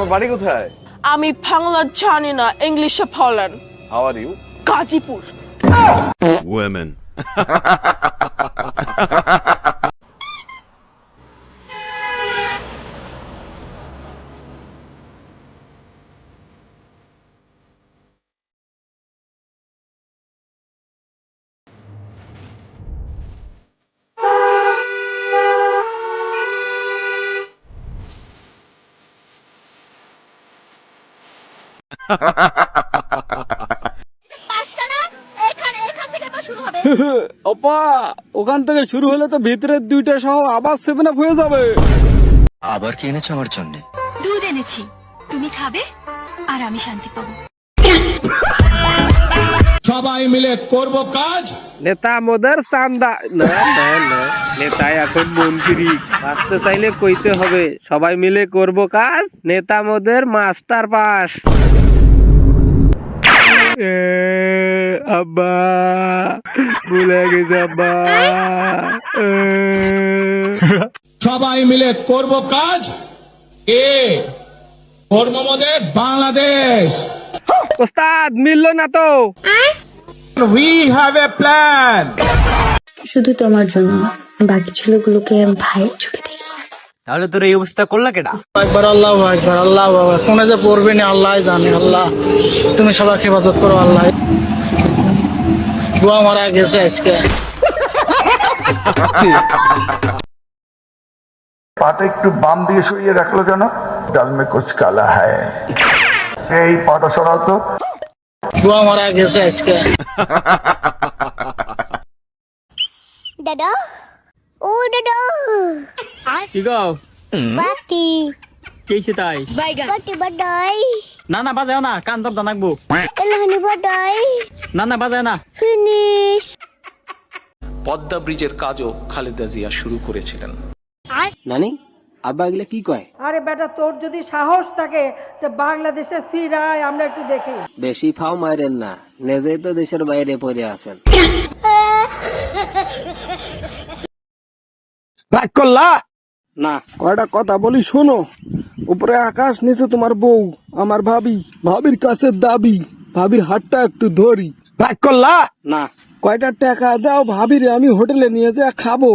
তোমার বাড়ি কোথায়? আমি বাংলা জানি না, ইংলিশে বলেন। How are you? Gazipur. Women. অপা ওখান থেকে শুরু হলে তো ভিতরের দুইটা সহ আবার 7 আপ হয়ে যাবে। আবার কি এনেছো আমার জন্য? দুধ এনেছি, তুমি খাবে আর আমি শান্তি পাবো। সবাই মিলে করব কাজ। নেতা মোদের চান্দা না না না, নেতা এখন মন্ত্রী, আসতে চাইলে কইতে হবে সবাই মিলে করব কাজ, নেতা মোদের মাস্টার পাস। আব্বা ভুলে গেছে আব্বা। সবাই মিলে করব কাজ। করব আমাদের বাংলাদেশ। ওস্তাদ মিললো না তো। We have a plan. শুধু তোমার জন্য, বাকি ছেলেগুলোকে ভাইয়ের চোখে দেখি। তাহলে তোর এই অবস্থা করলা কেডা? একবার আল্লাহ একবার আল্লাহ বাবা, কোনে যে পড়বে না আল্লাহ জানে। আল্লাহ তুমি সবাই হেফাজত করো। আল্লাহ বুয়া মারা গেছে আজকে। পাটা একটু বাম দিয়ে সরিয়ে রাখলো কেন? ডাল মে কুছ কালা হ্যায়। এই পাটা সরাও তো। বুয়া মারা গেছে আজকে। দাদা, ও দাদা, কি গো বাটি কেছে তাই? বাটি বাডাই না না বাজাও না, কান দব দানাকবো। এলাহানি বাডাই না না বাজাও না। ফিনিশ। পদ্মা ব্রিজের কাজও খালেদা জিয়া শুরু করেছিলেন। নানি আব্বা এগুলা কি কয়? আরে বেটা, তোর যদি সাহস থাকে তো বাংলাদেশে ফিরায়, আমরা একটু দেখি। বেশি ফাও মারেন না, নিজেই তো দেশের বাইরে পড়ে আছেন। রাগ করলা? না, কয়টা কথা বলি শোনো। উপরে আকাশ, নিচে তোমার বউ, আমার ভাবি, ভাবির কাছে দাবি, ভাবির হাতটা একটু ধরি। রাগ করলা? না, কয়টা টাকা দাও, ভাবিরে আমি হোটেলে নিয়ে যা খাবো,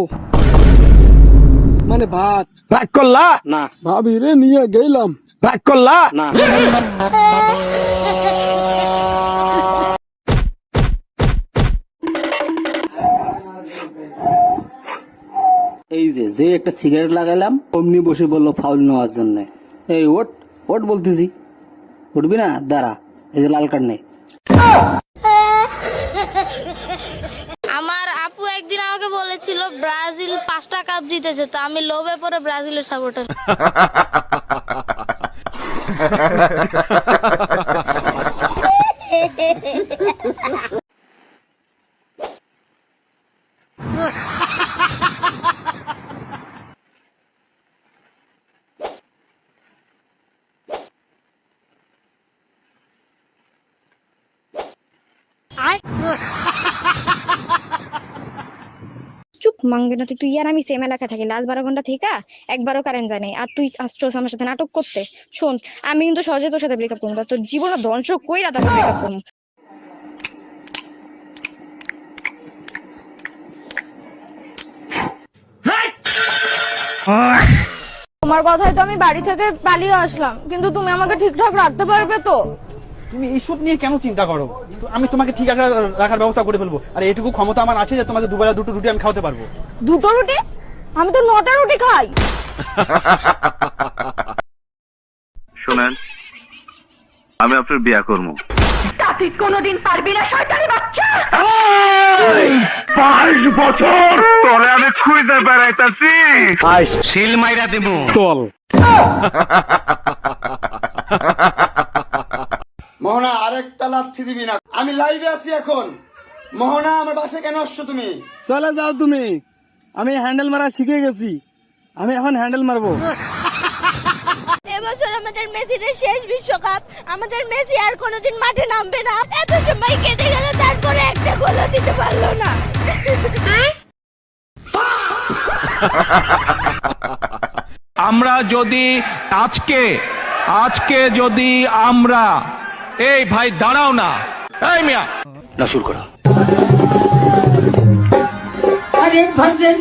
মানে ভাত। রাগ করলা? না, ভাবিরে নিয়ে গেলাম। রাগ করলা? না। এই যে একটা সিগারেট লাগাইলাম, অমনি বসে বললো ফাউল নেওয়ার জন্য। এই ওট ওট বলতেছি, উঠবি না? দাঁড়া, এই যে লাল কার্ড নেই। আমার আপু একদিন আমাকে বলেছিল ব্রাজিল 5টা কাপ জিতেছে, তো আমি লোভে পড়ে ব্রাজিলের সাপোর্টার। চুপ মাঙ্গে না তুই আর আমি সেম এলাকা থাকি, লাস্ট 12 ঘন্টা থেকে একবারও কারেন্ট যায় নাই, আর তুই আসছস আমার সাথে নাটক করতে। শোন, আমি কিন্তু সহজে তোর সাথে ব্রেকআপ করবো না, তোর জীবন ধ্বংস কইরা তারপর ব্রেকআপ করবো। তোমার কথাই তো আমি বাড়ি থেকে পালিয়ে আসলাম, কিন্তু তুমি আমাকে ঠিকঠাক রাখতে পারবে তো? তুমি এইসব নিয়ে কেন চিন্তা করো? আমি তোমাকে ঠিক রাখার ব্যবস্থা করে ফেলবো। আর এটুকু ক্ষমতা আমার আছে যে তোমাকে দুবেলা দুটো রুটি আমি খাওয়াতে পারবো। দুটো রুটি? আমি তো 9টা রুটি খাই। শুনেন, আমি আপনার বিয়া করবো। তুই কোনোদিন পারবি না, শয়তানি বাচ্চা। 5 বছর তোরে আমি খুঁজে বেড়াইতাছি। শিল মাইরা দেবো। চল। মোহনা আরেকটা লাথি দিবি না, আমি লাইভে আছি এখন। মোহনা আমার বাসায় কেন আসছো তুমি? চলে যাও তুমি, আমি হ্যান্ডেল মারা শিখে গেছি, আমি এখন হ্যান্ডেল মারবো। এবছর আমাদের মেসিদের শেষ বিশ্বকাপ, আমাদের মেসি আর কোনোদিন মাঠে নামবে না। এত সময় কেটে গেল, তারপরে একটা গোলও দিতে পারলো না। আমরা যদি আজকে আজকে যদি আমরা এই ভাই দাঁড়াও না এই মিয়া না শুরু করো अरे भजन